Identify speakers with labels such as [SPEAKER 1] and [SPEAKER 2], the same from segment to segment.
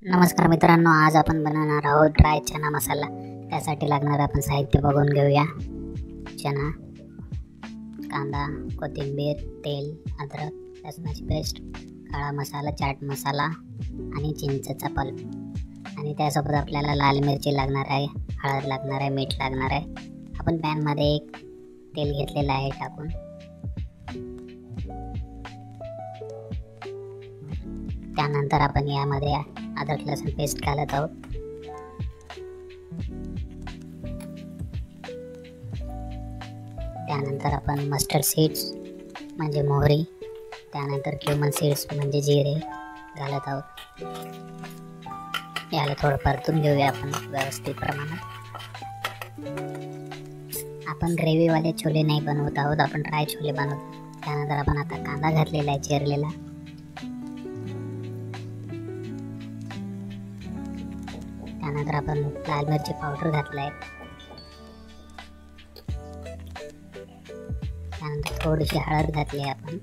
[SPEAKER 1] नमस्कार मित्रांनो, आज आपण बनवणार आहोत ड्राय चना मसाला। त्यासाठी लागणार आपण साहित्य बघून घेऊया। चना, कांदा, कोथिंबीर, तेल, अद्रक, लसणाची पेस्ट, काळा मसाला, चाट मसाला आणि चिंचेचा पल्प। आणि त्यासोबत आपल्याला लाल मिरची लागणार आहे, हळद लागणार आहे, मीठ लागणार आहे। आपण पॅन मध्ये एक तेल घेतलेलं आहे टाकून त्यानंतर आपण यामध्ये अद्रक लसूण पेस्ट घालत आहोत। त्यानंतर आपण मस्टर्ड सीड्स म्हणजे मोहरी, त्यानंतर क्युमन सीड्स म्हणजे जिरे घालत आहोत। याला थोडं परतून घेऊया आपण व्यवस्थित प्रमाणात। आपण ग्रेव्हीवाले छोले नाही बनवत आहोत, आपण ड्राय छोले बनवतो। त्यानंतर आपण आता कांदा घातलेला आहे चिरलेला। त्यानंतर आपण लाल मिरची पावडर घातलाय। त्यानंतर थोडीशी हळद घातली आहे आपण।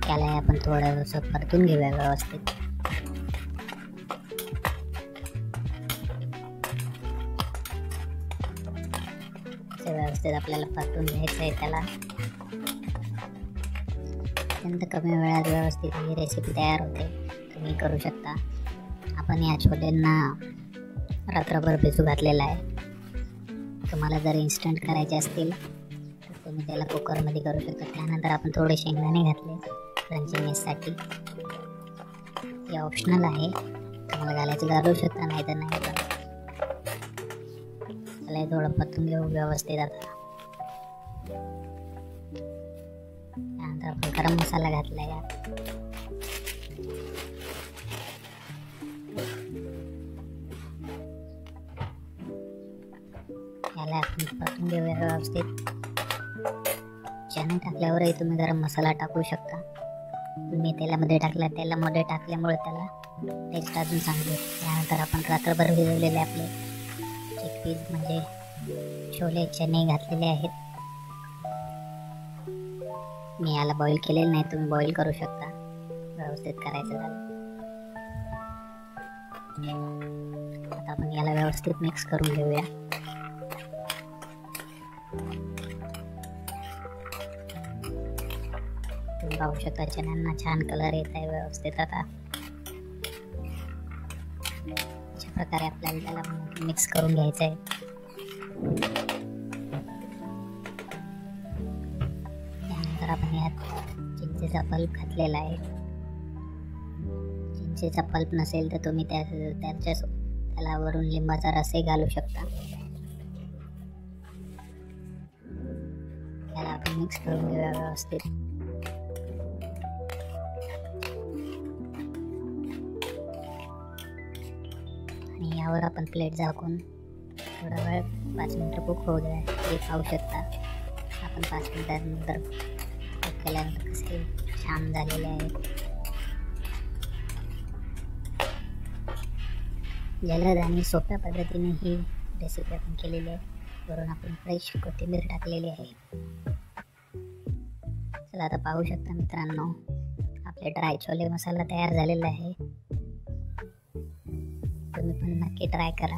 [SPEAKER 1] त्याला आपण थोडंसं परतून घेऊया व्यवस्थित। व्यवस्थित आपल्याला परतून घ्यायचं आहे त्याला। अत्यंत कमी वेळात व्यवस्थित ही रेसिपी तयार होते, तुम्ही करू शकता। आपण या छोल्यांना रात्रभर भिजू घातलेला आहे। तुम्हाला जर इन्स्टंट करायचे असतील तर तुम्ही त्याला कुकरमध्ये करू शकता। त्यानंतर आपण थोडे शेंगदाणे घातले क्रंचीनेससाठी। हे ऑप्शनल आहे, तुम्हाला घालायचं घालू शकता, नाही तर नाही। त्याला थोडं परतून घेऊ व्यवस्थित आता। त्यानंतर आपण गरम मसाला घातला यात। याला आपण परतून घेऊया व्यवस्थित। चणे टाकल्यावरही तुम्ही गरम मसाला टाकू शकता। मी तेलामध्ये टाकला, तेलामध्ये टाकल्यामुळे त्याला टेस्ट अजून चांगली येते। त्यानंतर आपण रात्रभर भिजवलेले आपले चिकपीस म्हणजे छोले चणे घातलेले आहेत। मी याला बॉईल केलेलं नाही, तुम्ही बॉईल करू शकता। व्यवस्थित करायचं झालं आता आपण याला व्यवस्थित मिक्स करून घेऊया। तुम्ही पाहू शकता चण्यांना छान कलर येत आहे व्यवस्थित। आता अशा प्रकारे आपल्याला त्याला मिक्स करून घ्यायचं आहे। त्यानंतर आपण यात चिंचेचा पल्प घातलेला आहे। चिंचेचा पल्प नसेल तर तुम्ही त्याला वरून लिंबाचा रसही घालू शकता। त्याला आपण मिक्स करून घेऊया व्यवस्थित। आणि यावर आपण प्लेट झाकून थोडा वेळ 5 मिनिटं कुक होऊ द्या। हे पाहू शकता आपण 5 मिनिटांनंतर कुक केल्यानंतर कसे छान झालेले आहेत। जलद आणि सोप्या पद्धतीने ही रेसिपी आपण केलेली आहे। वरून आपण फ्रेश कोथिंबीर टाकलेली आहे। चला आता पाहू शकता मित्रांनो, आपले ड्राय छोले मसाला तयार झालेला आहे। तुम्ही पण नक्की ट्राय करा।